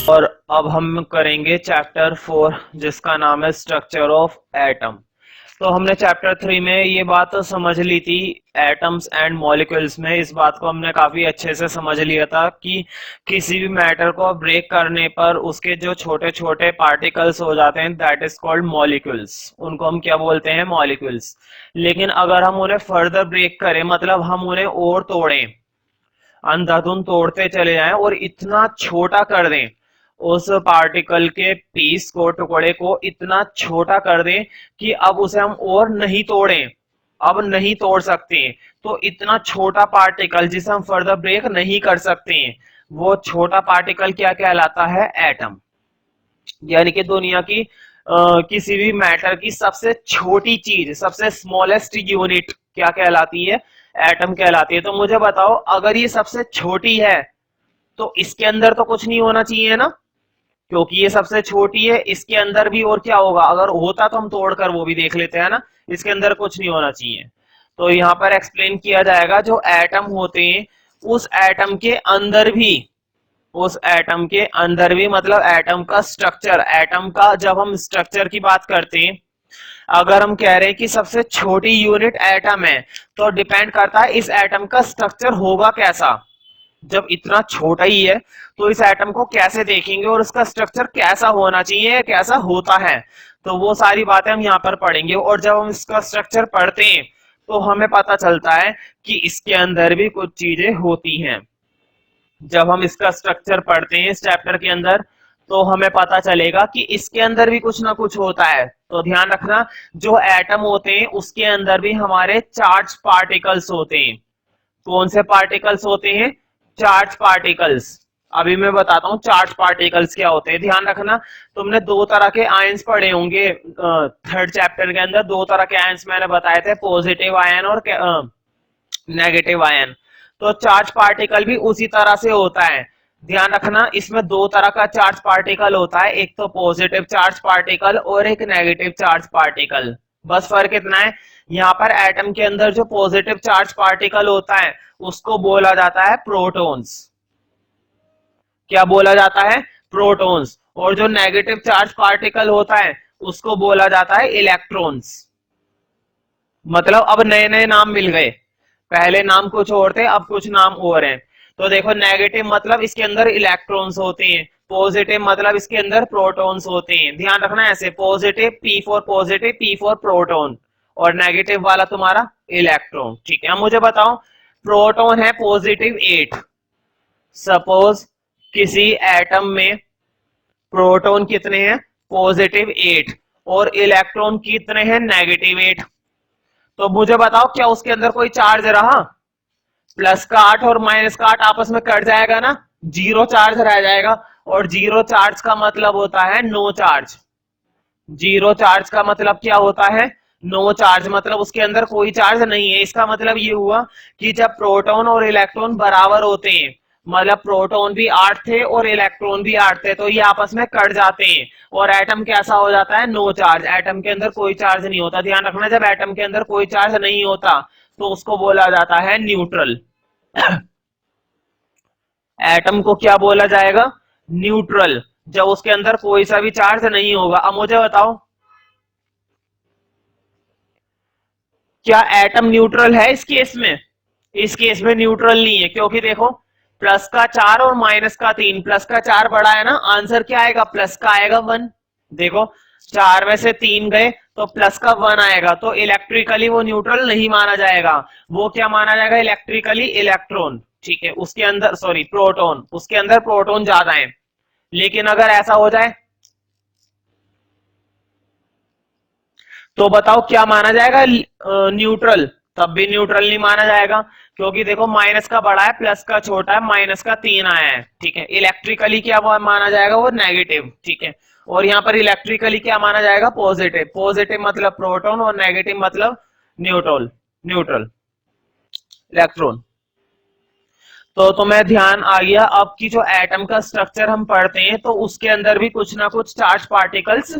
और अब हम करेंगे चैप्टर 4 जिसका नाम है स्ट्रक्चर ऑफ एटम। तो हमने चैप्टर 3 में ये बात तो समझ ली थी, एटम्स एंड मॉलिक्यूल्स में इस बात को हमने काफी अच्छे से समझ लिया था कि किसी भी मैटर को ब्रेक करने पर उसके जो छोटे छोटे पार्टिकल्स हो जाते हैं दैट इज कॉल्ड मॉलिक्यूल्स, उनको हम क्या बोलते हैं, मॉलिक्यूल्स। लेकिन अगर हम उन्हें फर्दर ब्रेक करें, मतलब हम उन्हें और तोड़ें, अंधाधुंध तोड़ते चले जाएं और इतना छोटा कर दें, उस पार्टिकल के पीस को, टुकड़े को इतना छोटा कर दें कि अब उसे हम और नहीं तोड़ें, अब नहीं तोड़ सकते, तो इतना छोटा पार्टिकल जिसे हम फर्दर ब्रेक नहीं कर सकते, वो छोटा पार्टिकल क्या कहलाता है, एटम। यानी कि दुनिया की किसी भी मैटर की सबसे छोटी चीज, सबसे स्मॉलेस्ट यूनिट क्या कहलाती है, एटम कहलाती है। तो मुझे बताओ, अगर ये सबसे छोटी है तो इसके अंदर तो कुछ नहीं होना चाहिए ना, क्योंकि ये सबसे छोटी है, इसके अंदर भी और क्या होगा, अगर होता तो हम तोड़कर वो भी देख लेते हैं ना, इसके अंदर कुछ नहीं होना चाहिए। तो यहाँ पर एक्सप्लेन किया जाएगा जो एटम होते हैं उस एटम के अंदर भी, उस एटम के अंदर भी मतलब एटम का स्ट्रक्चर, एटम का जब हम स्ट्रक्चर की बात करते हैं, अगर हम कह रहे हैं कि सबसे छोटी यूनिट एटम है तो डिपेंड करता है इस एटम का स्ट्रक्चर होगा कैसा। जब इतना छोटा ही है तो इस एटम को कैसे देखेंगे और उसका स्ट्रक्चर कैसा होना चाहिए, कैसा होता है, तो वो सारी बातें हम यहाँ पर पढ़ेंगे। और जब हम इसका स्ट्रक्चर पढ़ते हैं तो हमें पता चलता है कि इसके अंदर भी कुछ चीजें होती हैं। जब हम इसका स्ट्रक्चर पढ़ते हैं इस चैप्टर के अंदर तो हमें पता चलेगा कि इसके अंदर भी कुछ ना कुछ होता है। तो ध्यान रखना, जो एटम होते हैं उसके अंदर भी हमारे चार्ज पार्टिकल्स होते हैं। कौन से पार्टिकल्स होते हैं, चार्ज पार्टिकल्स। अभी मैं बताता हूँ चार्ज पार्टिकल्स क्या होते हैं। ध्यान रखना, तुमने दो तरह के आयंस पढ़े होंगे थर्ड चैप्टर के अंदर, दो तरह के आयंस मैंने बताए थे, पॉजिटिव आयन और नेगेटिव आयन। तो चार्ज पार्टिकल भी उसी तरह से होता है। ध्यान रखना, इसमें दो तरह का चार्ज पार्टिकल होता है, एक तो पॉजिटिव चार्ज पार्टिकल और एक नेगेटिव चार्ज पार्टिकल। बस फर्क इतना है, यहाँ पर एटम के अंदर जो पॉजिटिव चार्ज पार्टिकल होता है उसको बोला जाता है प्रोटॉन्स। क्या बोला जाता है, प्रोटॉन्स। और जो नेगेटिव चार्ज पार्टिकल होता है उसको बोला जाता है इलेक्ट्रॉन्स। मतलब अब नए नए नाम मिल गए, पहले नाम कुछ और थे अब कुछ नाम और हैं। तो देखो, नेगेटिव मतलब इसके अंदर इलेक्ट्रॉन्स होते हैं, पॉजिटिव मतलब इसके अंदर प्रोटॉन्स होते हैं। ध्यान रखना, ऐसे positive P for positive, P for proton, और नेगेटिव वाला तुम्हारा इलेक्ट्रॉन। ठीक है, अब मुझे बताओ, प्रोटॉन है पॉजिटिव 8, सपोज किसी एटम में प्रोटॉन कितने हैं, पॉजिटिव 8, और इलेक्ट्रॉन कितने हैं, नेगेटिव 8। तो मुझे बताओ, क्या उसके अंदर कोई चार्ज रहा, प्लस का 8 और माइनस का 8 आपस में कट जाएगा ना, जीरो चार्ज रह जाएगा। और जीरो चार्ज का मतलब होता है नो चार्ज। जीरो चार्ज का मतलब क्या होता है, नो चार्ज, मतलब उसके अंदर कोई चार्ज नहीं है। इसका मतलब ये हुआ कि जब प्रोटॉन और इलेक्ट्रॉन बराबर होते हैं, मतलब प्रोटॉन भी 8 थे और इलेक्ट्रॉन भी 8 थे, तो ये आपस में कट जाते हैं और एटम कैसा हो जाता है, नो चार्ज। एटम के अंदर कोई चार्ज नहीं होता। ध्यान रखना, जब एटम के अंदर कोई चार्ज नहीं होता तो उसको बोला जाता है न्यूट्रल। एटम को क्या बोला जाएगा, न्यूट्रल, जब उसके अंदर कोई सा भी चार्ज नहीं होगा। अब मुझे बताओ, क्या एटम न्यूट्रल है इस केस में, इस केस में न्यूट्रल नहीं है, क्योंकि देखो प्लस का 4 और माइनस का 3, प्लस का 4 बड़ा है ना, आंसर क्या आएगा, प्लस का आएगा 1। देखो 4 में से 3 गए तो प्लस का 1 आएगा, तो इलेक्ट्रिकली वो न्यूट्रल नहीं माना जाएगा। वो क्या माना जाएगा इलेक्ट्रिकली, इलेक्ट्रॉन। ठीक है, उसके अंदर सॉरी प्रोटॉन, उसके अंदर प्रोटॉन ज्यादा है। लेकिन अगर ऐसा हो जाए तो बताओ क्या माना जाएगा, न्यूट्रल, तब भी न्यूट्रल नहीं माना जाएगा, क्योंकि देखो माइनस का बड़ा है, प्लस का छोटा है, माइनस का 3 आया है। ठीक है, इलेक्ट्रिकली क्या माना जाएगा, वो नेगेटिव। ठीक है, और यहाँ पर इलेक्ट्रिकली क्या माना जाएगा, पॉजिटिव। पॉजिटिव मतलब प्रोटॉन और नेगेटिव मतलब न्यूट्रल, न्यूट्रल इलेक्ट्रॉन। तो तुम्हें ध्यान आ गया अब की जो एटम का स्ट्रक्चर हम पढ़ते हैं तो उसके अंदर भी कुछ ना कुछ चार्ज पार्टिकल्स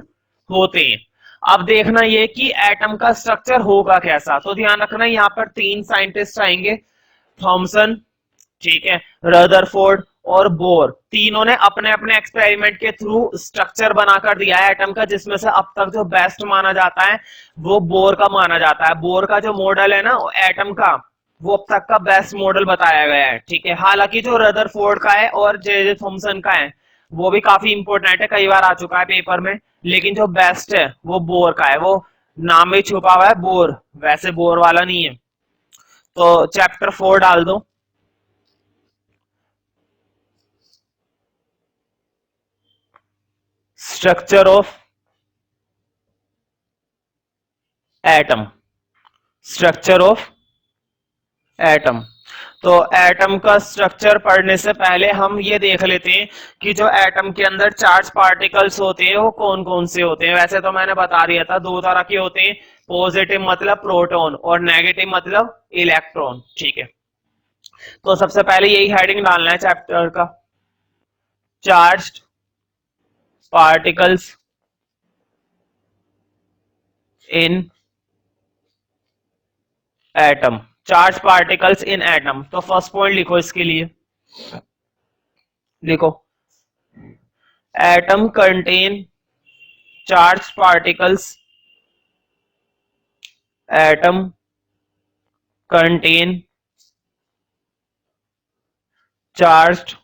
होते हैं। अब देखना ये कि एटम का स्ट्रक्चर होगा कैसा। तो ध्यान रखना, यहाँ पर 3 साइंटिस्ट आएंगे, थॉमसन, ठीक है, रदरफोर्ड और बोर, तीनों ने अपने अपने एक्सपेरिमेंट के थ्रू स्ट्रक्चर बनाकर दिया है एटम का, जिसमें से अब तक जो बेस्ट माना जाता है वो बोर का माना जाता है। बोर का जो मॉडल है ना एटम का, वो अब तक का बेस्ट मॉडल बताया गया है। ठीक है, हालांकि जो रदरफोर्ड का है और जे थॉमसन का है वो भी काफी इंपॉर्टेंट है, कई बार आ चुका है पेपर में, लेकिन जो बेस्ट है वो बोर का है। वो नाम में छुपा हुआ है बोर, वैसे बोर वाला नहीं है। तो चैप्टर 4 डाल दो। Structure of atom, structure of atom. तो एटम का स्ट्रक्चर पढ़ने से पहले हम ये देख लेते हैं कि जो एटम के अंदर चार्ज पार्टिकल्स होते हैं वो कौन कौन से होते हैं। वैसे तो मैंने बता दिया था, दो तरह के होते हैं, पॉजिटिव मतलब प्रोटॉन और नेगेटिव मतलब इलेक्ट्रॉन। ठीक है, तो सबसे पहले यही हेडिंग डालना है चैप्टर का, charged particles in atom, charge particles in atom. तो फर्स्ट पॉइंट लिखो इसके लिए, लिखो atom contain charge particles, atom contain charged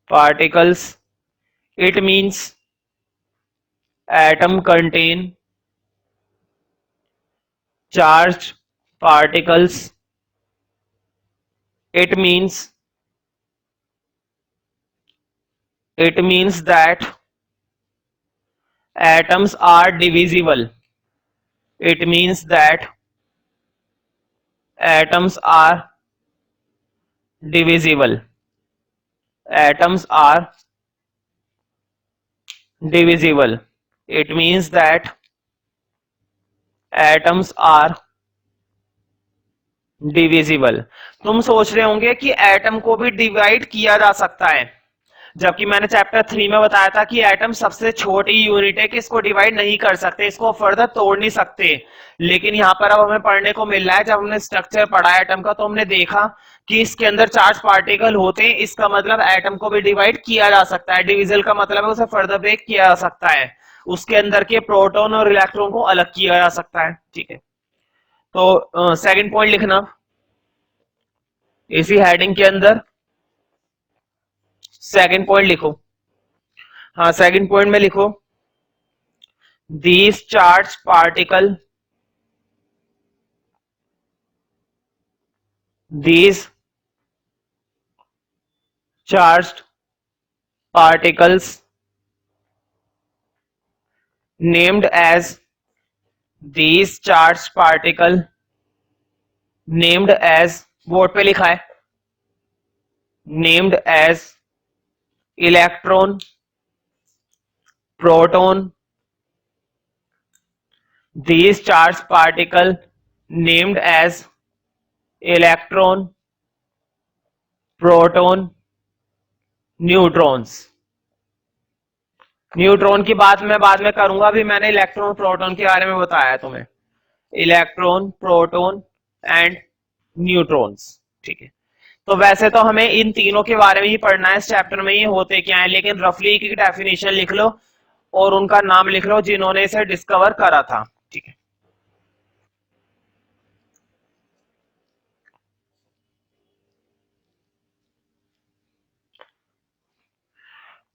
particles, it means atom contain charged particles, it means that atoms are divisible, it means that atoms are divisible, atoms are divisible, it means that atoms are divisible. तुम सोच रहे होंगे कि atom को भी divide किया जा सकता है, जबकि मैंने चैप्टर 3 में बताया था कि एटम सबसे छोटी यूनिट है कि इसको डिवाइड नहीं कर सकते, इसको फर्दर तोड़ नहीं सकते। लेकिन यहाँ पर अब हमें पढ़ने को मिल रहा है, जब हमने स्ट्रक्चर पढ़ा एटम का तो हमने देखा कि इसके अंदर चार्ज पार्टिकल होते हैं, इसका मतलब एटम को भी डिवाइड किया जा सकता है। डिविजल का मतलब है उसे फर्दर ब्रेक किया जा सकता है, उसके अंदर के प्रोटॉन और इलेक्ट्रॉन को अलग किया जा सकता है। ठीक है, तो सेकंड पॉइंट लिखना इसी हेडिंग के अंदर, सेकंड पॉइंट लिखो। हाँ, सेकंड पॉइंट में लिखो these charged particle, these charged particles named as, these charged particle named as, board पे लिखा है, named as electron, proton, these charged particle named as electron, proton, neutrons. Neutron की बात मैं बाद में करूंगा, अभी मैंने इलेक्ट्रॉन प्रोटॉन के बारे में बताया तुम्हें, इलेक्ट्रॉन प्रोटॉन एंड न्यूट्रॉन्स। ठीक है, तो वैसे तो हमें इन तीनों के बारे में ही पढ़ना है इस चैप्टर में, ये होते क्या है, लेकिन रफली एक डेफिनेशन लिख लो और उनका नाम लिख लो जिन्होंने इसे डिस्कवर करा था। ठीक है,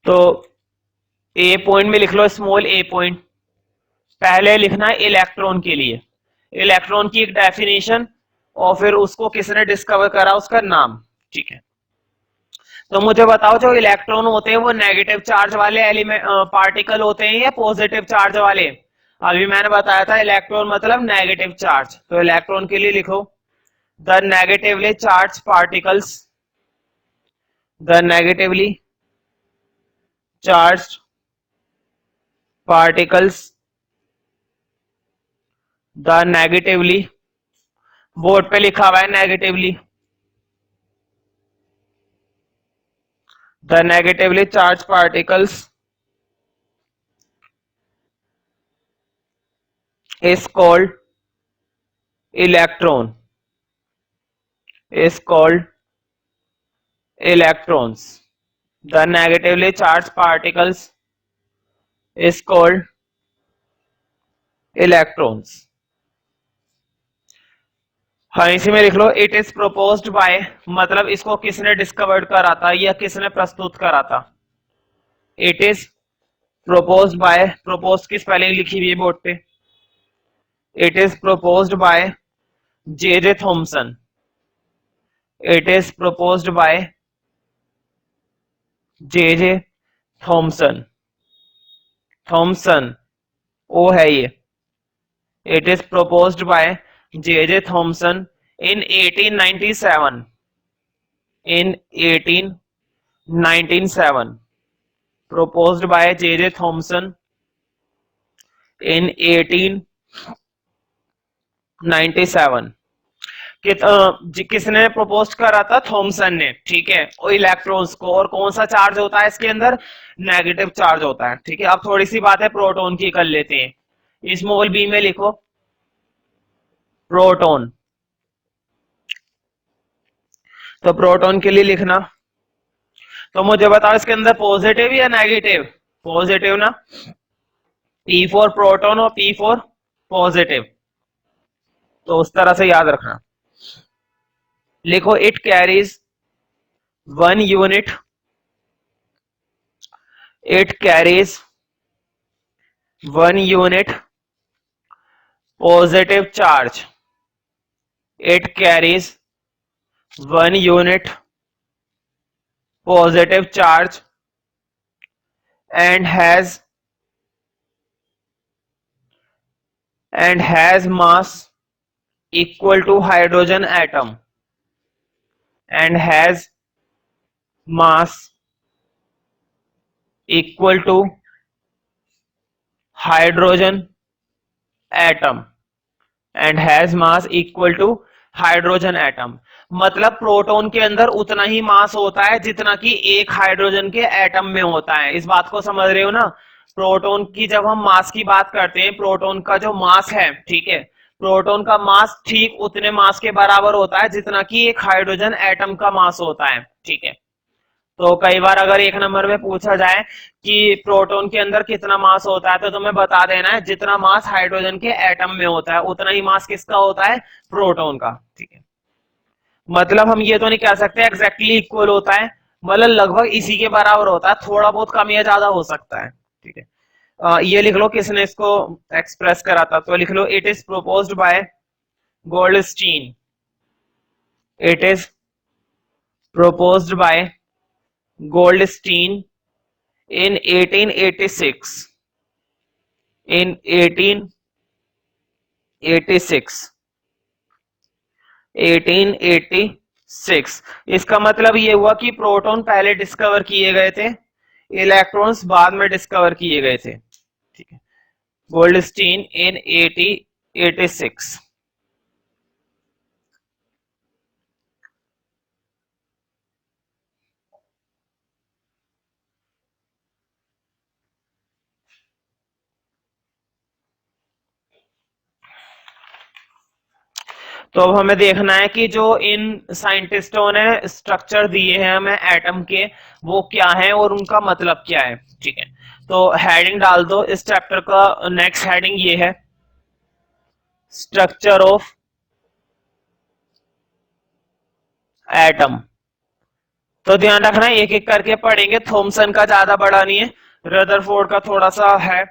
तो ए पॉइंट में लिख लो स्मॉल ए पॉइंट, पहले लिखना है इलेक्ट्रॉन के लिए, इलेक्ट्रॉन की एक डेफिनेशन और फिर उसको किसने डिस्कवर करा उसका नाम। ठीक है, तो मुझे बताओ जो इलेक्ट्रॉन होते हैं वो नेगेटिव चार्ज वाले एलिमेंट पार्टिकल होते हैं या पॉजिटिव चार्ज वाले। अभी मैंने बताया था इलेक्ट्रॉन मतलब नेगेटिव चार्ज, तो इलेक्ट्रॉन के लिए लिखो the negatively charge particles, the negatively charge particles, the negatively, board पे लिखा हुआ है negatively, the negatively charged particles is called electron, is called electrons। The negatively charged particles is called electrons. हाँ, इसी में लिख लो इट इज प्रोपोज्ड बाय, मतलब इसको किसने डिस्कवर्ड करा था या किसने प्रस्तुत करा था। It is proposed by, propose की स्पेलिंग लिखी हुई है बोर्ड पे। It is proposed by J J Thomson. It is proposed by J J Thomson. Thomson ओ है ये। It is proposed by J J Thomson in 1897। In 1897 proposed by J.J. Thomson in 1897। किसने propose करा था? Thompson ने, ठीक है। और इलेक्ट्रॉन्स को, और कौन सा चार्ज होता है इसके अंदर? नेगेटिव चार्ज होता है, ठीक है। अब थोड़ी सी बात है प्रोटॉन की कर लेते हैं। स्मॉल बी में लिखो प्रोटॉन। तो प्रोटॉन के लिए लिखना, तो मुझे बताओ इसके अंदर पॉजिटिव या नेगेटिव? पॉजिटिव ना। P फॉर प्रोटॉन और P फॉर पॉजिटिव, तो उस तरह से याद रखना। लिखो it carries 1 unit, it carries 1 unit positive charge. It carries 1 unit positive charge and has mass equal to hydrogen atom, and has mass equal to hydrogen atom, and has mass equal to hydrogen atom. मतलब proton के अंदर उतना ही मास होता है जितना कि एक hydrogen के एटम में होता है। इस बात को समझ रहे हो ना? प्रोटॉन की जब हम मास की बात करते हैं, प्रोटॉन का जो मास है, ठीक है, प्रोटॉन का मास ठीक उतने मास के बराबर होता है जितना कि एक हाइड्रोजन एटम का मास होता है, ठीक है। तो कई बार अगर एक नंबर में पूछा जाए कि प्रोटॉन के अंदर कितना मास होता है, तो तुम्हें बता देना है जितना मास हाइड्रोजन के एटम में होता है उतना ही मास किसका होता है? प्रोटॉन का, ठीक है। मतलब हम ये तो नहीं कह सकते एग्जैक्टली इक्वल होता है, मतलब लगभग इसी के बराबर होता है, थोड़ा बहुत कम या ज्यादा हो सकता है, ठीक है। ये लिख लो किसने इसको एक्सप्रेस करा था, तो लिख लो it is proposed by Goldstein. It is proposed by Goldstein in 1886। in 1886 इसका मतलब ये हुआ कि प्रोटॉन पहले डिस्कवर किए गए थे, इलेक्ट्रॉन्स बाद में डिस्कवर किए गए थे, ठीक है। गोल्डस्टीन इन 1886। तो अब हमें देखना है कि जो इन साइंटिस्टों ने स्ट्रक्चर दिए हैं हमें एटम के, वो क्या है और उनका मतलब क्या है, ठीक है। तो हेडिंग डाल दो इस चैप्टर का। नेक्स्ट हेडिंग ये है स्ट्रक्चर ऑफ एटम। तो ध्यान रखना एक एक करके पढ़ेंगे, थॉमसन का ज्यादा बड़ा नहीं है, रदरफोर्ड का थोड़ा सा है,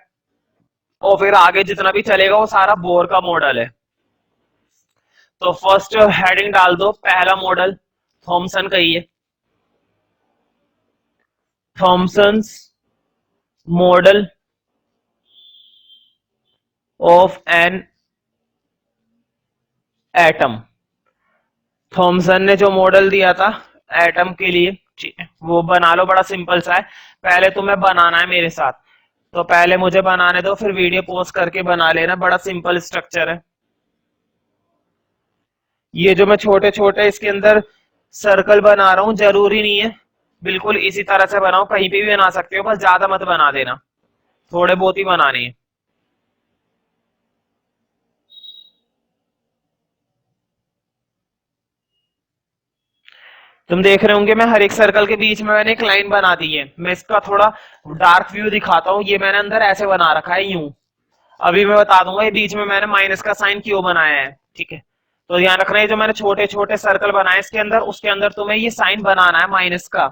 और फिर आगे जितना भी चलेगा वो सारा बोर का मॉडल है। तो फर्स्ट हेडिंग डाल दो, पहला मॉडल थॉमसन का ही है, Thomson's model of an atom. Thomson ने जो मॉडल दिया था एटम के लिए, ठीक है, वो बना लो, बड़ा सिंपल सा है। पहले तुम्हें बनाना है मेरे साथ, तो पहले मुझे बनाने दो, फिर वीडियो पॉज करके बना लेना, बड़ा सिंपल स्ट्रक्चर है। ये जो मैं छोटे छोटे इसके अंदर सर्कल बना रहा हूं जरूरी नहीं है बिल्कुल इसी तरह से बनाओ, कहीं पे भी बना सकते हो, बस ज्यादा मत बना देना, थोड़े बहुत ही बनाने हैं। तुम देख रहे होंगे मैं हर एक सर्कल के बीच में मैंने एक लाइन बना दी है। मैं इसका थोड़ा डार्क व्यू दिखाता हूँ। ये मैंने अंदर ऐसे बना रखा है यूं। अभी मैं बता दूंगा ये बीच में मैंने माइनस का साइन क्यों बनाया है, ठीक है। तो ध्यान रखना है जो मैंने छोटे छोटे सर्कल बनाए इसके अंदर, उसके अंदर तुम्हें ये साइन बनाना है माइनस का।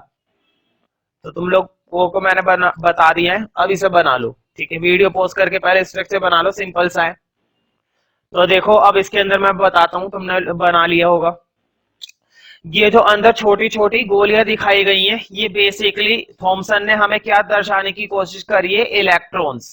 तो तुम लोग को मैंने बता दिया है, अब इसे बना लो, ठीक है। वीडियो पॉज करके पहले स्ट्रक्चर बना लो, सिंपल सा है। तो देखो अब इसके अंदर मैं बताता हूँ, तुमने बना लिया होगा। ये जो अंदर छोटी छोटी गोलियां दिखाई गई हैं, ये बेसिकली थॉमसन ने हमें क्या दर्शाने की कोशिश करी है, इलेक्ट्रॉन्स।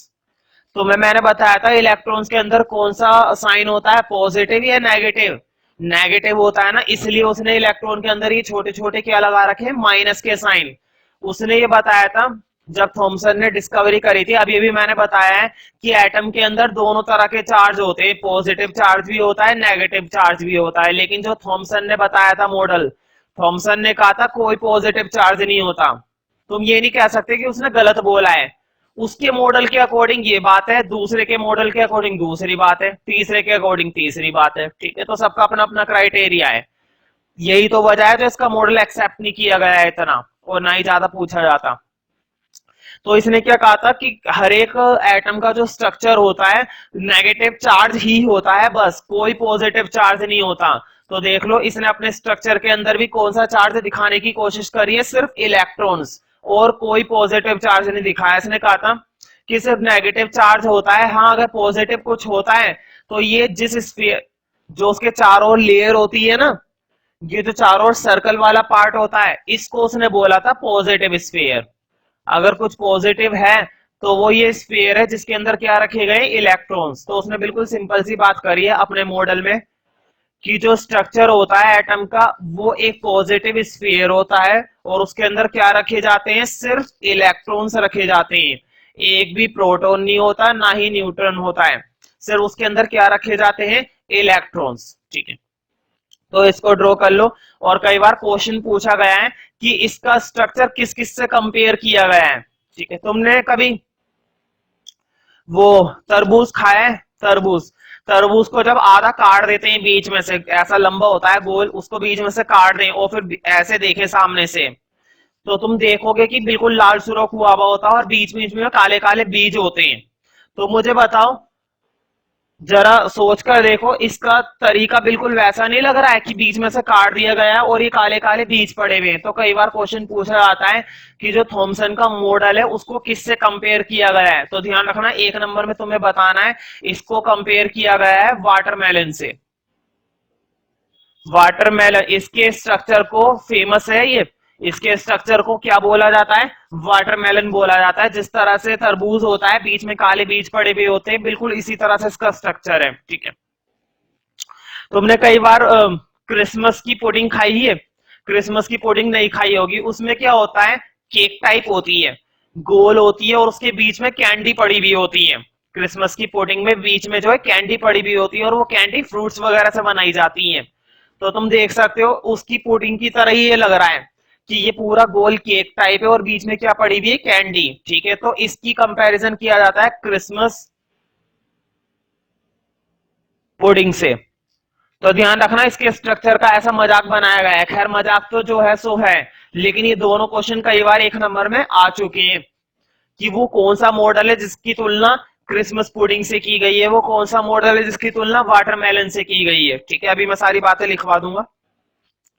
तो मैंने बताया था इलेक्ट्रॉन्स के अंदर कौन सा साइन होता है, पॉजिटिव या नेगेटिव। नेगेटिव होता है ना, इसलिए उसने इलेक्ट्रॉन के अंदर ये छोटे छोटे क्या लगा रखे, माइनस के साइन। उसने ये बताया था जब थॉमसन ने डिस्कवरी करी थी। अभी भी मैंने बताया है कि एटम के अंदर दोनों तरह के चार्ज होते हैं, पॉजिटिव चार्ज भी होता है, नेगेटिव चार्ज भी होता है। लेकिन जो थॉमसन ने बताया था मॉडल, थॉमसन ने कहा था कोई पॉजिटिव चार्ज नहीं होता। तुम ये नहीं कह सकते कि उसने गलत बोला है। उसके मॉडल के अकॉर्डिंग ये बात है, दूसरे के मॉडल के अकॉर्डिंग दूसरी बात है, तीसरे के अकॉर्डिंग तीसरी बात है, ठीक है। तो सबका अपना अपना क्राइटेरिया है। यही तो वजह है जो इसका मॉडल एक्सेप्ट नहीं किया गया है इतना, और ना ही ज्यादा पूछा जाता। तो इसने क्या कहा था कि हर एक एटम का जो स्ट्रक्चर होता है नेगेटिव चार्ज ही होता है, बस कोई पॉजिटिव चार्ज नहीं होता। तो देख लो इसने अपने स्ट्रक्चर के अंदर भी कौन सा चार्ज दिखाने की कोशिश करी है, सिर्फ इलेक्ट्रॉन्स, और कोई पॉजिटिव चार्ज नहीं दिखाया। इसने कहा था कि सिर्फ नेगेटिव चार्ज होता है। हाँ, अगर पॉजिटिव कुछ होता है तो ये जिस स्फीयर, जो उसके चारों ओर लेयर होती है ना, ये जो चारों ओर सर्कल वाला पार्ट होता है, इसको उसने बोला था पॉजिटिव स्फीयर। अगर कुछ पॉजिटिव है तो वो ये स्फीयर है जिसके अंदर क्या रखे गए, इलेक्ट्रॉन्स। तो उसने बिल्कुल सिंपल सी बात करी है अपने मॉडल में कि जो स्ट्रक्चर होता है एटम का वो एक पॉजिटिव स्फीयर होता है, और उसके अंदर क्या रखे जाते हैं, सिर्फ इलेक्ट्रॉन्स रखे जाते हैं। एक भी प्रोटॉन नहीं होता, ना ही न्यूट्रॉन होता है, सिर्फ उसके अंदर क्या रखे जाते हैं, इलेक्ट्रॉन्स, ठीक है। तो इसको ड्रॉ कर लो। और कई बार क्वेश्चन पूछा गया है कि इसका स्ट्रक्चर किस किस से कंपेयर किया गया है, ठीक है। तुमने कभी वो तरबूज खाया है, तरबूज, तरबूज को जब आधा काट देते हैं बीच में से, ऐसा लंबा होता है गोल, उसको बीच में से काट दें और फिर ऐसे देखे सामने से, तो तुम देखोगे कि बिल्कुल लाल सुर्ख हुआ हुआ होता है और बीच बीच में काले काले बीज होते हैं। तो मुझे बताओ, जरा सोच कर देखो, इसका तरीका बिल्कुल वैसा नहीं लग रहा है कि बीच में से काट दिया गया है और ये काले काले बीज पड़े हुए हैं। तो कई बार क्वेश्चन पूछा जाता है कि जो थॉमसन का मॉडल है उसको किससे कंपेयर किया गया है। तो ध्यान रखना, एक नंबर में तुम्हें बताना है इसको कंपेयर किया गया है वाटरमेलन से। वाटरमेलन, इसके स्ट्रक्चर को फेमस है ये, इसके स्ट्रक्चर को क्या बोला जाता है, वाटरमेलन बोला जाता है। जिस तरह से तरबूज होता है बीच में काले बीज पड़े हुए होते हैं, बिल्कुल इसी तरह से इसका स्ट्रक्चर है, ठीक है। तुमने कई बार क्रिसमस की पुडिंग खाई है, क्रिसमस की पुडिंग नहीं खाई होगी। उसमें क्या होता है, केक टाइप होती है, गोल होती है और उसके बीच में कैंडी पड़ी हुई होती है। क्रिसमस की पुडिंग में बीच में जो है कैंडी पड़ी हुई होती है, और वो कैंडी फ्रूट्स वगैरह से बनाई जाती है। तो तुम देख सकते हो उसकी पुडिंग की तरह ही ये लग रहा है कि ये पूरा गोल केक टाइप है और बीच में क्या पड़ी हुई है, कैंडी, ठीक है। तो इसकी कंपैरिजन किया जाता है क्रिसमस पुडिंग से। तो ध्यान रखना, इसके स्ट्रक्चर का ऐसा मजाक बनाया गया है। खैर मजाक तो जो है सो है, लेकिन ये दोनों क्वेश्चन कई बार एक नंबर में आ चुके हैं कि वो कौन सा मॉडल है जिसकी तुलना क्रिसमस पुडिंग से की गई है, वो कौन सा मॉडल है जिसकी तुलना वाटरमेलन से की गई है, ठीक है। अभी मैं सारी बातें लिखवा दूंगा,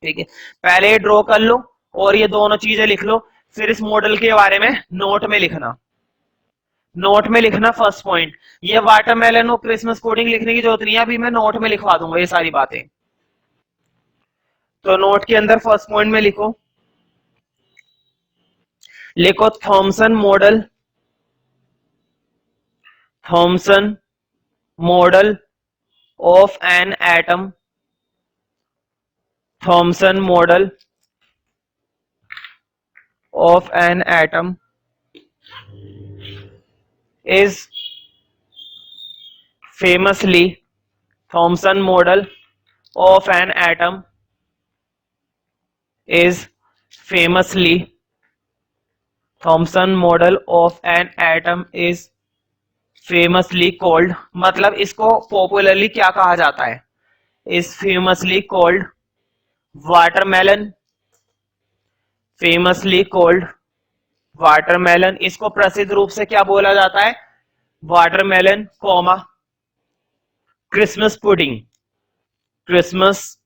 ठीक है। पहले ड्रॉ कर लो और ये दोनों चीजें लिख लो, फिर इस मॉडल के बारे में नोट में लिखना। नोट में लिखना फर्स्ट पॉइंट, ये वाटरमेलन और क्रिसमस पुडिंग लिखने की जरूरत नहीं है, अभी मैं नोट में लिखवा दूंगा ये सारी बातें। तो नोट के अंदर फर्स्ट पॉइंट में लिखो, लिखो Thompson model, Thompson model of an atom, Thompson model of an atom is famously, Thomson model of an atom is famously, Thomson model of an atom is famously called, मतलब इसको popularly क्या कहा जाता है, is famously called watermelon, famously called watermelon, इसको प्रसिद्ध रूप से क्या बोला जाता है, watermelon, comma Christmas pudding, Christmas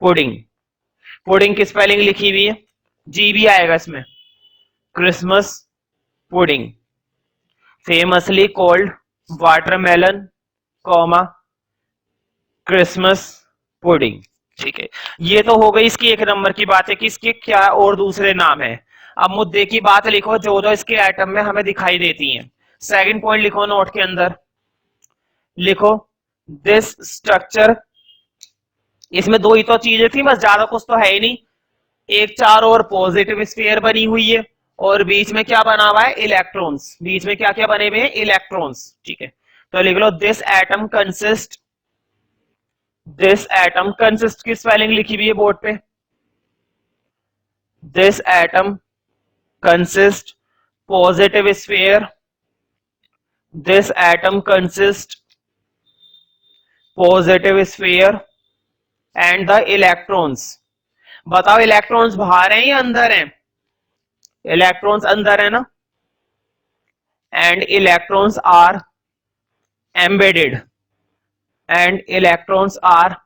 pudding, pudding की स्पेलिंग लिखी हुई है, जी भी आएगा इसमें, Christmas pudding, famously called watermelon, comma Christmas pudding. ठीक है, ये तो हो गई इसकी एक नंबर की बात है कि इसके क्या और दूसरे नाम है। अब मुद्दे की बात लिखो जो जो इसके एटम में हमें दिखाई देती हैं। सेकंड पॉइंट लिखो नोट के अंदर, लिखो दिस स्ट्रक्चर, इसमें दो ही तो चीजें थी बस, ज्यादा कुछ तो है ही नहीं। एक चार और पॉजिटिव स्फीयर बनी हुई है और बीच में क्या बना हुआ है, इलेक्ट्रॉन्स, बीच में क्या क्या बने हुए हैं, इलेक्ट्रॉन्स। ठीक है, तो लिख लो this atom consist, this atom consist की स्पेलिंग लिखी हुई है बोर्ड पे, this atom consist positive sphere, this atom consist positive sphere and the electrons. बताओ इलेक्ट्रॉन्स बाहर हैं या अंदर हैं, इलेक्ट्रॉन्स अंदर है ना, and electrons are embedded, and electrons are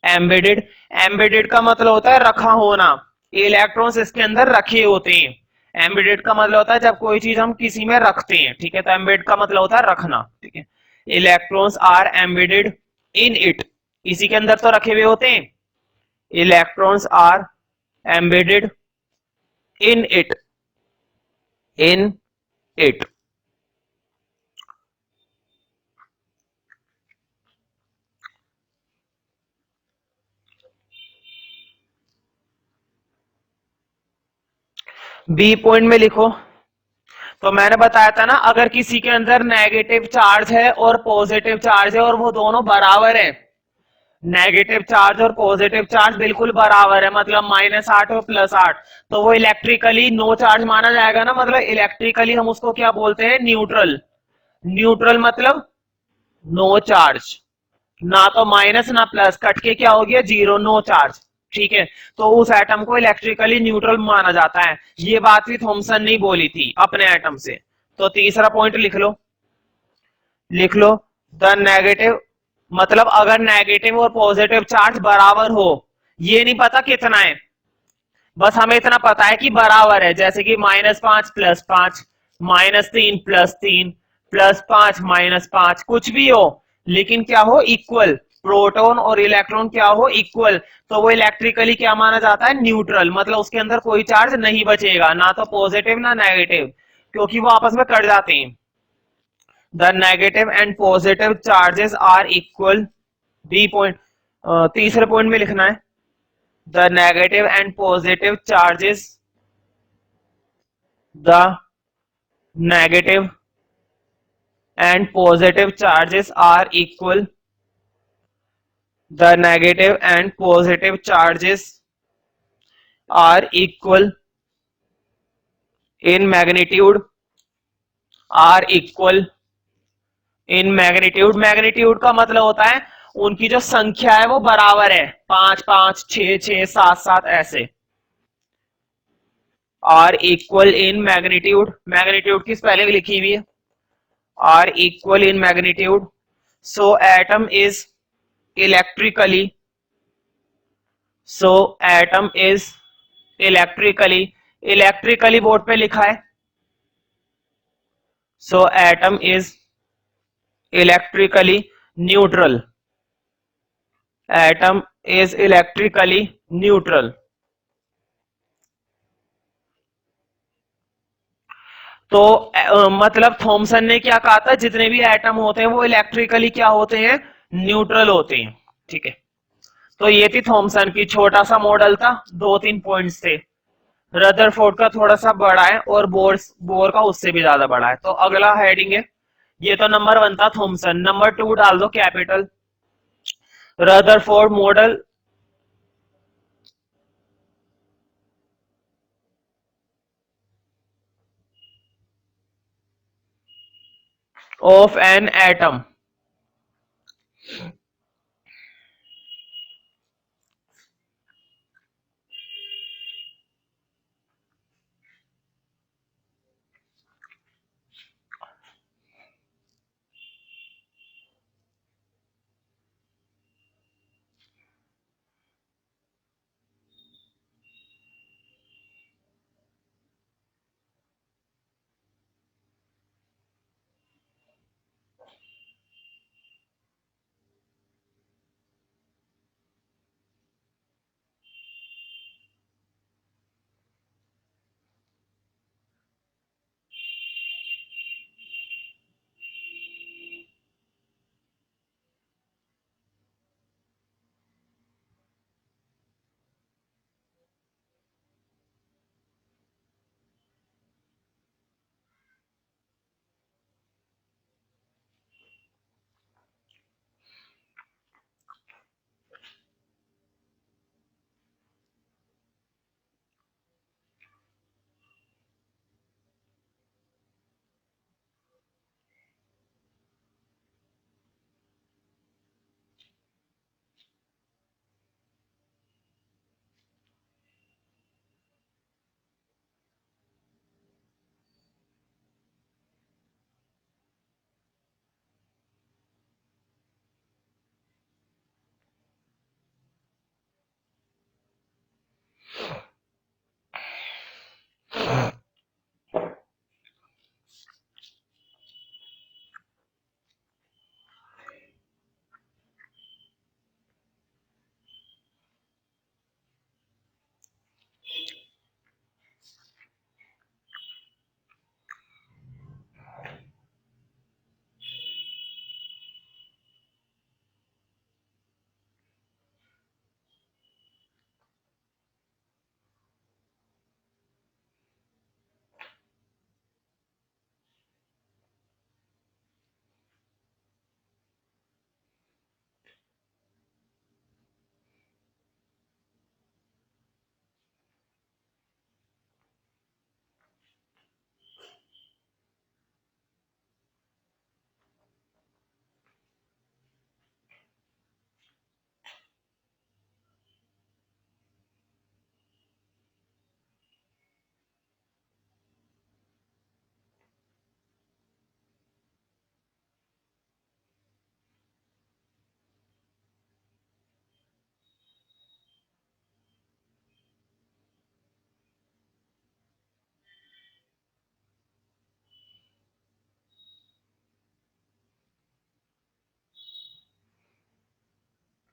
embedded, embedded का मतलब होता है रखा होना, इलेक्ट्रॉन्स इसके अंदर रखे होते हैं। एम्बेडेड का मतलब होता है जब कोई चीज हम किसी में रखते हैं, ठीक है, तो एम्बेड का मतलब होता है रखना। ठीक है, electrons are embedded in it, इसी के अंदर तो रखे हुए होते हैं, electrons are embedded in it, in it. B point में लिखो, तो मैंने बताया था ना अगर किसी के अंदर नेगेटिव चार्ज है और पॉजिटिव चार्ज है और वो दोनों बराबर है, नेगेटिव चार्ज और पॉजिटिव चार्ज बिल्कुल बराबर है, मतलब -8 और +8, तो वो इलेक्ट्रिकली नो चार्ज माना जाएगा ना, मतलब इलेक्ट्रिकली हम उसको क्या बोलते हैं, न्यूट्रल। न्यूट्रल मतलब नो चार्ज, ना तो माइनस ना प्लस, कट के क्या हो गया, जीरो, नो चार्ज। ठीक है, तो उस एटम को इलेक्ट्रिकली न्यूट्रल माना जाता है, ये बात भी थॉमसन ने बोली थी अपने एटम से। तो तीसरा पॉइंट लिख लो, लिख लो द नेगेटिव, मतलब अगर नेगेटिव और पॉजिटिव चार्ज बराबर हो, ये नहीं पता कितना है, बस हमें इतना पता है कि बराबर है, जैसे कि -5 +5, -3 +3, +5 -5, कुछ भी हो लेकिन क्या हो, इक्वल, प्रोटॉन और इलेक्ट्रॉन क्या हो, इक्वल, तो वो इलेक्ट्रिकली क्या माना जाता है, न्यूट्रल, मतलब उसके अंदर कोई चार्ज नहीं बचेगा, ना तो पॉजिटिव ना नेगेटिव, क्योंकि वो आपस में कट जाते हैं। The negative and positive charges are equal, B point, तीसरे पॉइंट में लिखना है, the negative and positive charges, the negative and positive charges are equal, the negative and positive charges are equal in magnitude, are equal in magnitude, magnitude का मतलब होता है उनकी जो संख्या है वो बराबर है, 5 5 6 6 7 7 ऐसे, are equal in magnitude, magnitude की स्पेलिंग लिखी हुई है, are equal in magnitude, so atom is electrically, so atom is electrically, electrically board पे लिखा है, so atom is electrically neutral, atom is electrically neutral। तो मतलब थॉमसन ने क्या कहा था, जितने भी एटम होते हैं वो इलेक्ट्रिकली क्या होते हैं, न्यूट्रल होते हैं। ठीक है, तो ये थी थॉमसन की, छोटा सा मॉडल था, 2-3 पॉइंट्स थे। रदरफोर्ड का थोड़ा सा बड़ा है और बोर का उससे भी ज्यादा बड़ा है। तो अगला हेडिंग है, ये तो नंबर 1 था थॉमसन, नंबर 2 डाल दो capital, Rutherford model of an atom,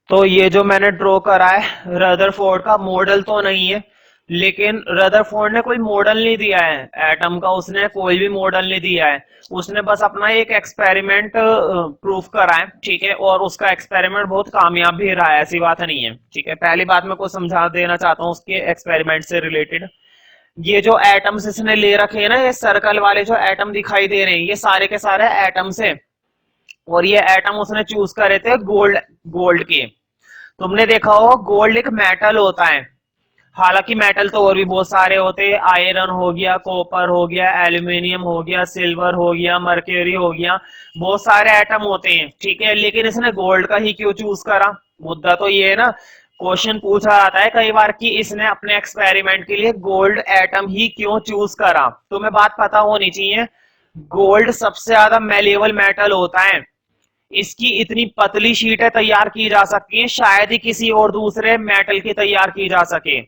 तो ये जो मैंने ड्रॉ करा है रदरफोर्ड का मॉडल तो नहीं है, लेकिन रदरफोर्ड ने कोई मॉडल नहीं दिया है एटम का, उसने कोई भी मॉडल नहीं दिया है। उसने बस अपना एक एक्सपेरिमेंट प्रूफ करा है, ठीक है, और उसका एक्सपेरिमेंट बहुत कामयाब भी रहा है, ऐसी बात नहीं है, ठीक है। पहली बात मैं को समझा देना चाहता हूँ उसके एक्सपेरिमेंट से रिलेटेड। ये जो एटम्स इसने ले रखे हैं ना, ये सर्कल वाले जो एटम दिखाई दे रहे हैं, ये सारे के सारे एटम्स हैं, और ये एटम उसने चूज करे थे गोल्ड गोल्ड के। तुमने देखा हो गोल्ड एक मेटल होता है, हालांकि मेटल तो और भी बहुत सारे होते हैं, आयरन हो गया, कॉपर हो गया, एल्यूमिनियम हो गया, सिल्वर हो गया, मर्क्यूरी हो गया, बहुत सारे एटम होते हैं, ठीक है। लेकिन इसने गोल्ड का ही क्यों चूज करा? मुद्दा तो ये है ना, क्वेश्चन पूछा जाता है कई बार कि इसने अपने एक्सपेरिमेंट के लिए गोल्ड एटम ही क्यों चूज करा। तुम्हें बात पता होनी चाहिए, गोल्ड सबसे ज्यादा मेलेबल मेटल होता है, इसकी इतनी पतली शीटें तैयार की जा सकती हैं, शायद ही किसी और दूसरे मेटल की तैयार की जा सके।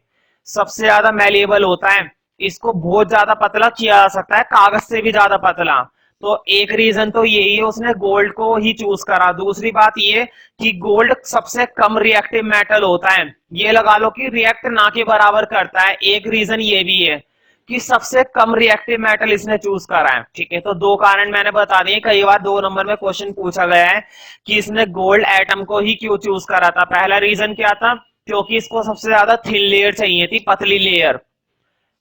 सबसे ज्यादा मेलेबल होता है, इसको बहुत ज्यादा पतला किया जा सकता है, कागज से भी ज्यादा पतला। तो एक रीजन तो यही है उसने गोल्ड को ही चूज करा। दूसरी बात ये कि गोल्ड सबसे कम रिएक्टिव मेटल होता है, ये लगा लो कि रिएक्ट ना के बराबर करता है। एक रीजन ये भी है कि सबसे कम रिएक्टिव मेटल इसने चूज करा है, ठीक है। तो दो कारण मैंने बता दिए, कई बार 2 नंबर में क्वेश्चन पूछा गया है कि इसने गोल्ड एटम को ही क्यों चूज करा था। पहला रीजन क्या था? क्योंकि इसको सबसे ज्यादा थिन लेयर चाहिए थी, पतली लेयर।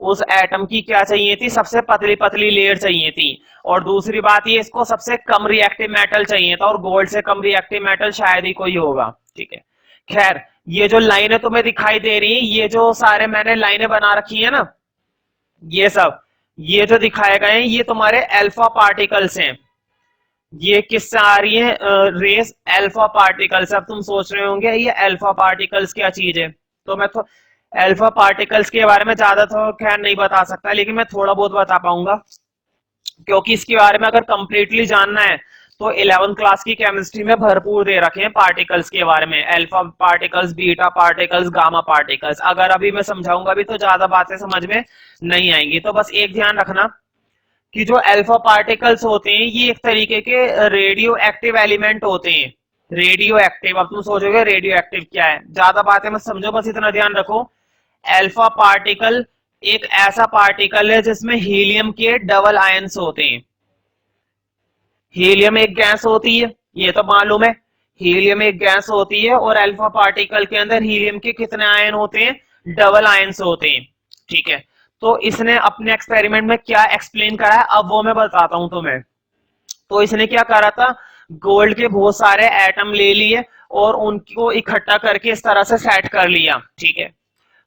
उस एटम की क्या चाहिए थी? सबसे पतली पतली लेयर चाहिए थी। और दूसरी बात ये, इसको सबसे कम रिएक्टिव मेटल चाहिए था, और गोल्ड से कम रिएक्टिव मेटल शायद ही कोई होगा, ठीक है। खैर, ये जो लाइनें तुम्हें दिखाई दे रही है, ये जो सारे मैंने लाइनें बना रखी है ना, ये सब, ये जो दिखाए गए हैं, ये तुम्हारे अल्फा पार्टिकल्स हैं। ये किससे आ रही है? Rays alpha particles. अब तुम सोच रहे होंगे ये अल्फा पार्टिकल्स क्या चीज है, तो मैं तो अल्फा पार्टिकल्स के बारे में ज्यादा तो खैर नहीं बता सकता, लेकिन मैं थोड़ा बहुत बता पाऊंगा, क्योंकि इसके बारे में अगर कंप्लीटली जानना है तो 11th क्लास की केमिस्ट्री में भरपूर दे रखे हैं पार्टिकल्स के बारे में, alpha particles, beta particles, gamma particles. अगर अभी मैं समझाऊंगा भी तो ज्यादा बातें समझ में नहीं आएंगी। तो बस एक ध्यान रखना कि जो अल्फा पार्टिकल्स होते हैं ये एक तरीके के रेडियो एक्टिव एलिमेंट होते हैं। रेडियो एक्टिव, अब तुम सोचोगे रेडियो एक्टिव क्या है, ज्यादा बातें मत समझो, बस इतना ध्यान रखो। अल्फा पार्टिकल एक ऐसा पार्टिकल है जिसमें हीलियम के डबल आयंस होते हैं। हीलियम एक गैस होती है, ये तो मालूम है, हीलियम एक गैस होती है, और अल्फा पार्टिकल के अंदर हीलियम के कितने आयन होते हैं? डबल आयंस होते हैं, ठीक है। तो इसने अपने एक्सपेरिमेंट में क्या एक्सप्लेन करा है, अब वो मैं बताता हूं तुम्हें। तो इसने क्या करा था, गोल्ड के बहुत सारे एटम ले लिए और उनको इकट्ठा करके इस तरह से सेट कर लिया, ठीक है।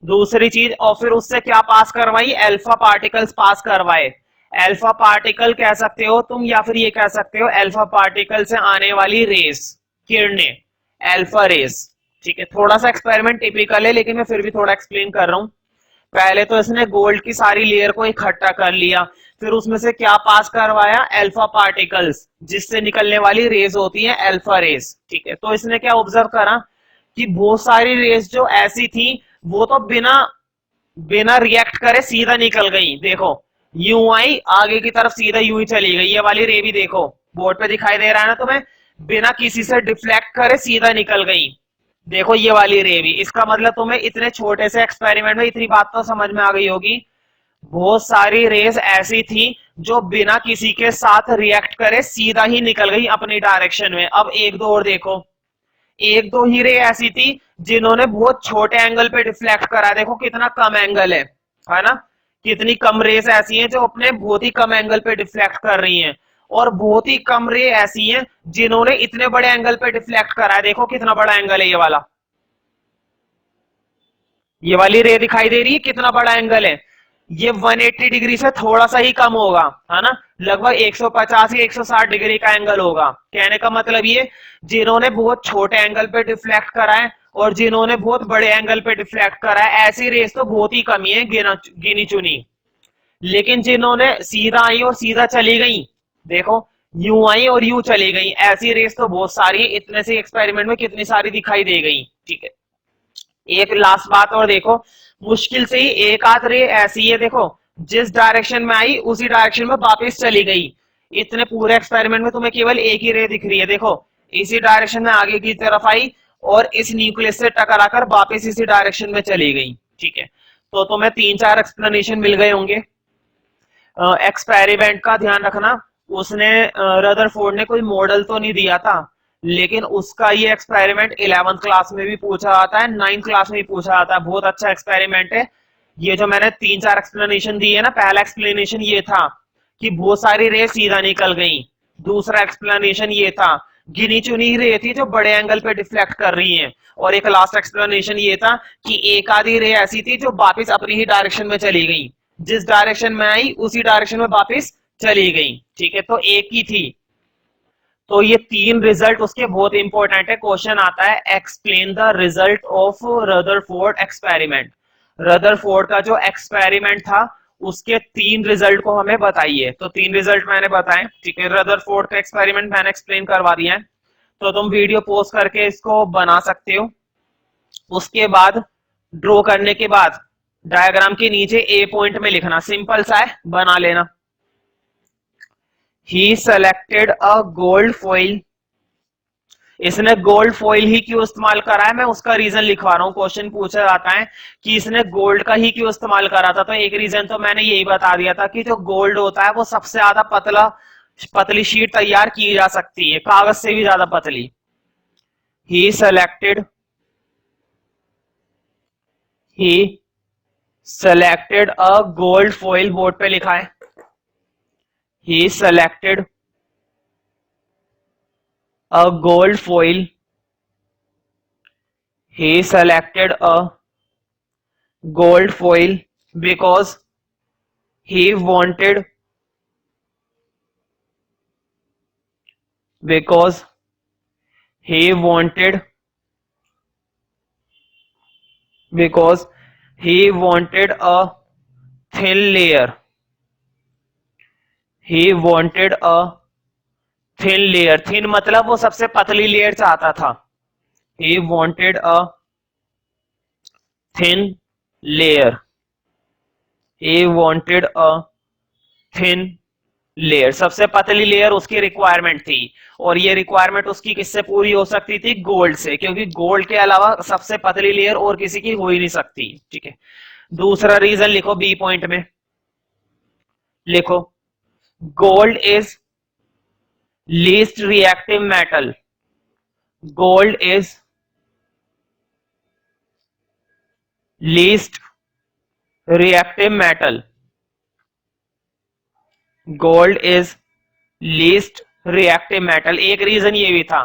दूसरी चीज, और फिर उससे क्या पास करवाई? अल्फा पार्टिकल्स पास करवाए। अल्फा पार्टिकल कह सकते हो तुम, या फिर ये कह सकते हो अल्फा पार्टिकल से आने वाली रेस, किरणें, अल्फा रेस, ठीक है। थोड़ा सा एक्सपेरिमेंट टिपिकल है, लेकिन मैं फिर भी थोड़ा एक्सप्लेन कर रहा हूं। पहले तो इसने गोल्ड की सारी लेयर को इकट्ठा कर लिया, फिर उसमें से क्या पास करवाया? अल्फा पार्टिकल्स, जिससे निकलने वाली रेस होती है अल्फा रेस, ठीक है। तो इसने क्या ऑब्जर्व करा कि बहुत सारी रेस जो ऐसी थी वो तो बिना बिना रिएक्ट करे सीधा निकल गई। देखो यूं आई, आगे की तरफ सीधा यूं ही चली गई। ये वाली रे भी देखो, बोर्ड पे दिखाई दे रहा है ना तुम्हें, बिना किसी से डिफ्लेक्ट करे सीधा निकल गई। देखो ये वाली रे भी, इसका मतलब तुम्हें इतने छोटे से एक्सपेरिमेंट में इतनी बात तो समझ में आ गई होगी, बहुत सारी रेस ऐसी थी जो बिना किसी के साथ रिएक्ट करे सीधा ही निकल गई अपनी डायरेक्शन में। अब एक दो और देखो, एक दो ही रे ऐसी थी जिन्होंने बहुत छोटे एंगल पे डिफ्लेक्ट करा। देखो कितना कम एंगल है ना, कितनी कम रेस ऐसी हैं जो अपने बहुत ही कम एंगल पे डिफ्लेक्ट कर रही हैं, और बहुत ही कम रे ऐसी हैं जिन्होंने इतने बड़े एंगल पे डिफ्लेक्ट करा है। देखो कितना बड़ा एंगल है ये वाला, ये वाली रे दिखाई दे रही है, कितना बड़ा एंगल है। ये 180 डिग्री से थोड़ा सा ही कम होगा, है ना, लगभग 150 या 160 डिग्री का एंगल होगा। कहने का मतलब ये, जिन्होंने बहुत छोटे एंगल पे डिफ्लेक्ट करा है और जिन्होंने बहुत बड़े एंगल पे डिफ्लेक्ट करा है, ऐसी रेस तो बहुत ही कमी है, गिनी चुनी। लेकिन जिन्होंने सीधा आई और सीधा चली गई, देखो यूं आई और यूं चली गई, ऐसी रेस तो बहुत सारी है। इतने से एक्सपेरिमेंट में कितनी सारी दिखाई दे गई, ठीक है। एक लास्ट बात और देखो, मुश्किल से ही एक आध रे ऐसी है, देखो जिस डायरेक्शन में आई उसी डायरेक्शन में वापस चली गई। इतने पूरे एक्सपेरिमेंट में तुम्हें केवल एक ही रे दिख रही है, देखो इसी डायरेक्शन में आगे की तरफ आई और इस न्यूक्लियस से टकराकर वापस इसी डायरेक्शन में चली गई। ठीक है, तो तुम्हें 3-4 एक्सप्लेनेशन मिल गए होंगे। एक्सपेरिमेंट का ध्यान रखना, उसने रदरफोर्ड ने कोई मॉडल तो नहीं दिया था, लेकिन उसका ये एक्सपेरिमेंट 11th क्लास में भी पूछा जाता है, 9th क्लास में भी पूछा जाता है। बहुत अच्छा एक्सपेरिमेंट है ये। जो मैंने 3-4 एक्सप्लेनेशन दिए है ना, पहला एक्सप्लेनेशन ये था कि बहुत सारी रे सीधा निकल गई। दूसरा एक्सप्लेनेशन ये था गिनी चुनी रे थी जो बड़े एंगल पे डिफ्लेक्ट कर रही हैं। और एक लास्ट एक्सप्लेनेशन ये था कि एक आधी रे ऐसी थी जो वापस अपनी ही डायरेक्शन में चली गई, जिस डायरेक्शन में आई उसी डायरेक्शन में वापस चली गई। ठीक है, तो एक ही थी। तो ये 3 रिजल्ट उसके बहुत इंपॉर्टेंट है। क्वेश्चन आता है explain the result of Rutherford experiment. Rutherford का जो एक्सपेरिमेंट था उसके 3 रिजल्ट को हमें बताइए। तो 3 रिजल्ट मैंने बताए। ठीक है, रदरफोर्ड का एक्सपेरिमेंट मैंने एक्सप्लेन करवा दिया है, तो तुम वीडियो पॉज करके इसको बना सकते हो। उसके बाद ड्रॉ करने के बाद डायग्राम के नीचे ए पॉइंट में लिखना, सिंपल सा है, बना लेना। ही सेलेक्टेड अ गोल्ड फॉइल। इसने गोल्ड फॉइल ही क्यों इस्तेमाल करा है, मैं उसका रीजन लिखवा रहा हूं। क्वेश्चन पूछा जाता है कि इसने गोल्ड का ही क्यों इस्तेमाल करा था, तो एक रीजन तो मैंने यही बता दिया था कि जो गोल्ड होता है वो सबसे ज्यादा पतली शीट तैयार की जा सकती है, कागज से भी ज्यादा पतली। He selected a gold foil, board पे लिखा है। He selected a gold foil. He selected a gold foil because he wanted because he wanted a thin layer. He wanted a thin layer. thin मतलब वो सबसे पतली layer चाहता था। He wanted a thin layer. He wanted a thin layer, सबसे पतली layer उसकी requirement थी। और ये रिक्वायरमेंट उसकी किससे पूरी हो सकती थी, गोल्ड से, क्योंकि गोल्ड के अलावा सबसे पतली लेयर और किसी की हो ही नहीं सकती। ठीक है, दूसरा रीजन लिखो बी पॉइंट में, लिखो gold is least reactive metal. Gold is least reactive metal. Gold is least reactive metal. एक रीजन ये भी था,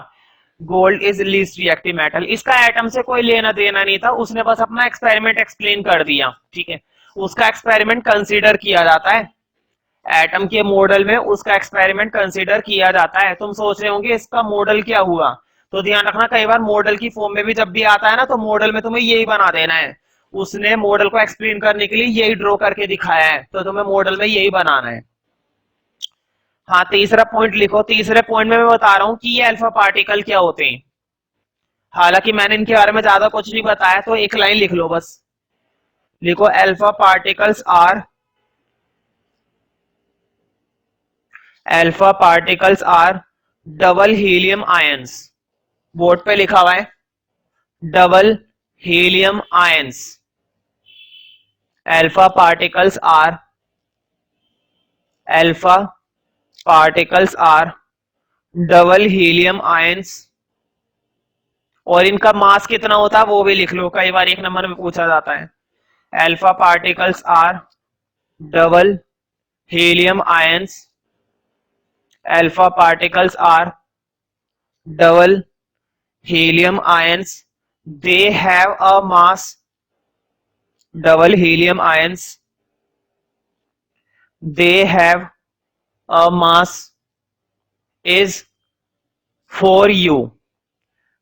gold is least reactive metal. इसका एटम से कोई लेना देना नहीं था, उसने बस अपना एक्सपेरिमेंट एक्सप्लेन कर दिया। ठीक है, उसका एक्सपेरिमेंट कंसीडर किया जाता है, एटम के मॉडल में उसका एक्सपेरिमेंट कंसीडर किया जाता है। तुम सोच रहे होंगे इसका मॉडल क्या हुआ, तो ध्यान रखना कई बार मॉडल की फॉर्म में भी जब भी आता है ना, तो मॉडल में तुम्हें यही बना देना है। उसने मॉडल को एक्सप्लेन करने के लिए यही ड्रॉ करके दिखाया है, तो तुम्हें मॉडल में यही बनाना है। हाँ, तीसरा पॉइंट लिखो। तीसरे पॉइंट में मैं बता रहा हूं कि ये अल्फा पार्टिकल क्या होते हैं। हालांकि मैंने इनके बारे में ज्यादा कुछ नहीं बताया, तो एक लाइन लिख लो बस, लिखो alpha particles are double helium ions. Board पे लिखा हुआ है double helium ions. Alpha particles are double helium ions. और इनका मास कितना होता है वो भी लिख लो, कई बार 1 नंबर में पूछा जाता है। Alpha particles are double helium ions. Alpha particles are double helium ions. They have a mass, double helium ions, they have a mass is 4u.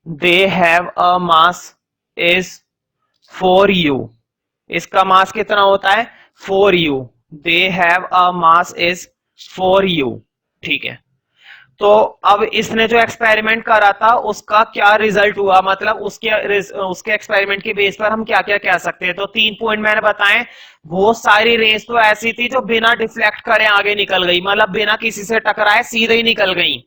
They have a mass is 4u. इसका मास कितना होता है 4u. They have a mass is 4u. ठीक है, तो अब इसने जो एक्सपेरिमेंट करा था उसका क्या रिजल्ट हुआ, मतलब उसके एक्सपेरिमेंट के बेस पर हम क्या क्या कह सकते हैं। तो 3 पॉइंट मैंने बताए। बहुत सारी रेस तो ऐसी थी जो बिना डिफ्लेक्ट करे आगे निकल गई, मतलब बिना किसी से टकराए सीधे ही निकल गई।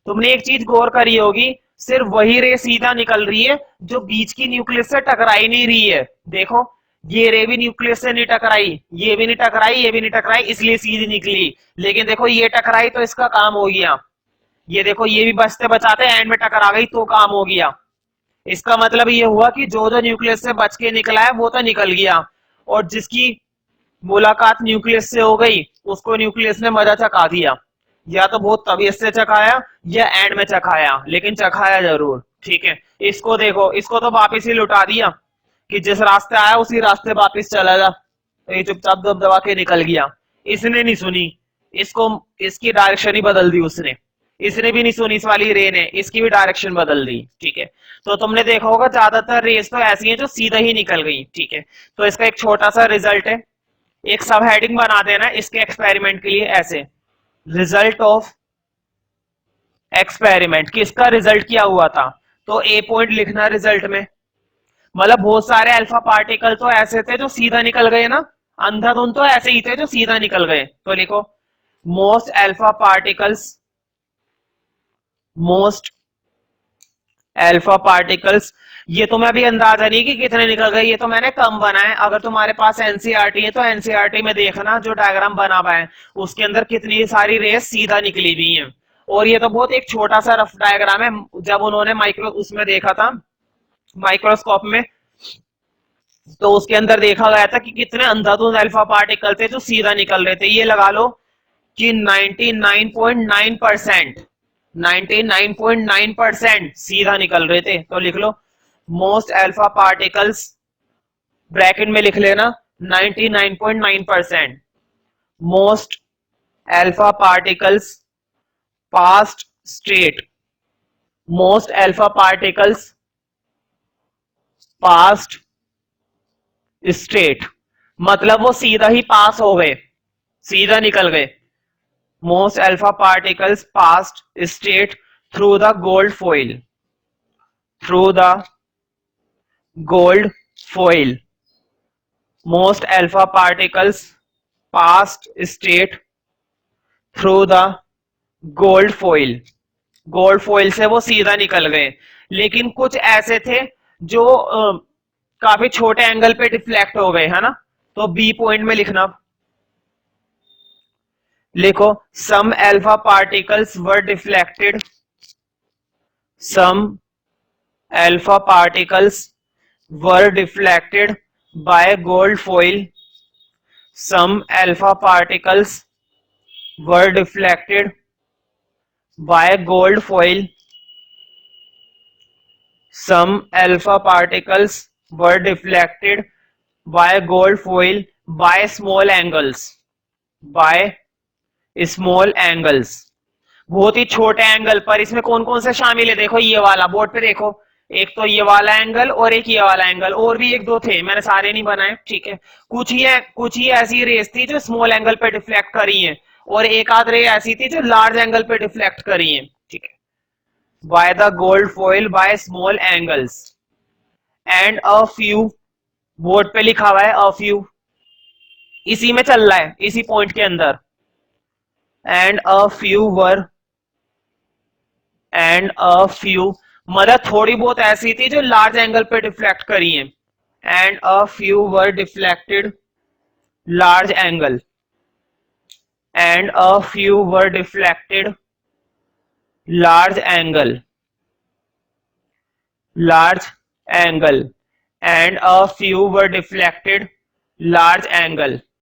तुमने एक चीज गौर करी होगी, सिर्फ वही रे सीधा निकल रही है जो बीच की न्यूक्लियस से टकराई नहीं रही है। देखो ये रे भी न्यूक्लियस से नहीं टकराई, ये भी नहीं टकराई, ये भी नहीं टकराई, इसलिए सीधी निकली। लेकिन देखो ये टकराई तो इसका काम हो गया। ये देखो ये भी बचते बचाते एंड में टकरा गई तो काम हो गया। इसका मतलब ये हुआ कि जो जो न्यूक्लियस से बच के निकला है वो तो निकल गया, और जिसकी मुलाकात न्यूक्लियस से हो गई उसको न्यूक्लियस ने मजा चखा दिया। या तो बहुत तबीयत से चखाया या एंड में चखाया, लेकिन चखाया जरूर। ठीक है, इसको देखो, इसको तो वापिस ही लुटा दिया कि जिस रास्ते आया उसी रास्ते वापिस चला जा। तो ये चुपचाप दबा के निकल गया। इसने नहीं सुनी, इसको इसकी डायरेक्शन ही बदल दी उसने। इसने भी नहीं सुनी इस वाली रे ने, इसकी भी डायरेक्शन बदल दी। ठीक है, तो तुमने देखा होगा ज्यादातर रेस तो ऐसी हैं जो सीधा ही निकल गई। ठीक है, तो इसका एक छोटा सा रिजल्ट है, एक सब हेडिंग बना देना इसके एक्सपेरिमेंट के लिए ऐसे, रिजल्ट ऑफ एक्सपेरिमेंट, किसका रिजल्ट क्या हुआ था। तो ए पॉइंट लिखना रिजल्ट में, मतलब बहुत सारे अल्फा पार्टिकल तो ऐसे थे जो सीधा निकल गए ना, अंधाधुंध तो ऐसे ही थे जो सीधा निकल गए। तो लिखो most alpha particles, most alpha particles. ये तुम्हें अभी अंदाजा नहीं कि कितने निकल गए, ये तो मैंने कम बनाए। अगर तुम्हारे पास एनसीईआरटी है तो एनसीईआरटी में देखना जो डायग्राम बना हुआ है उसके अंदर कितनी सारी रेस सीधा निकली हुई है। और ये तो बहुत एक छोटा सा रफ डायग्राम है, जब उन्होंने माइक्रो उसमें देखा था माइक्रोस्कोप में, तो उसके अंदर देखा गया था कि कितने अंधाधुंध अल्फा पार्टिकल थे जो सीधा निकल रहे थे। ये लगा लो कि 99.9% 99.9% सीधा निकल रहे थे। तो लिख लो मोस्ट अल्फा पार्टिकल्स, ब्रैकेट में लिख लेना 99.9%, most alpha particles past state, most alpha particles past state, मतलब वो सीधा ही पास हो गए, सीधा निकल गए। Most alpha particles past state through the gold foil, through the gold foil, most alpha particles past state through the gold foil, gold foil से वो सीधा निकल गए। लेकिन कुछ ऐसे थे जो काफी छोटे एंगल पे डिफ्लेक्ट हो गए, है ना। तो बी पॉइंट में लिखना, लिखो some alpha particles were deflected, some alpha particles were deflected by gold foil, some alpha particles were deflected by gold foil, some alpha particles were deflected by gold foil by small angles, by small angles, बहुत ही छोटे angle पर। इसमें कौन कौन से शामिल है देखो, ये वाला बोर्ड पे देखो, एक तो ये वाला एंगल और एक ये वाला एंगल, और भी एक दो थे, मैंने सारे नहीं बनाए। ठीक है, कुछ ही ऐसी रेस थी जो स्मॉल एंगल पे डिफ्लेक्ट करी है, और एक आध रे ऐसी थी जो लार्ज एंगल पे डिफ्लेक्ट करी है। ठीक है, by the gold foil by small angles and a few, board पे लिखा हुआ है a few, इसी में चल रहा है, इसी पॉइंट के अंदर, and a few were, and a few मतलब थोड़ी बहुत ऐसी थी जो लार्ज एंगल पे डिफ्लेक्ट करी है, and a few were deflected large angle, and a few were deflected large angle, large angle, and a few were deflected large angle,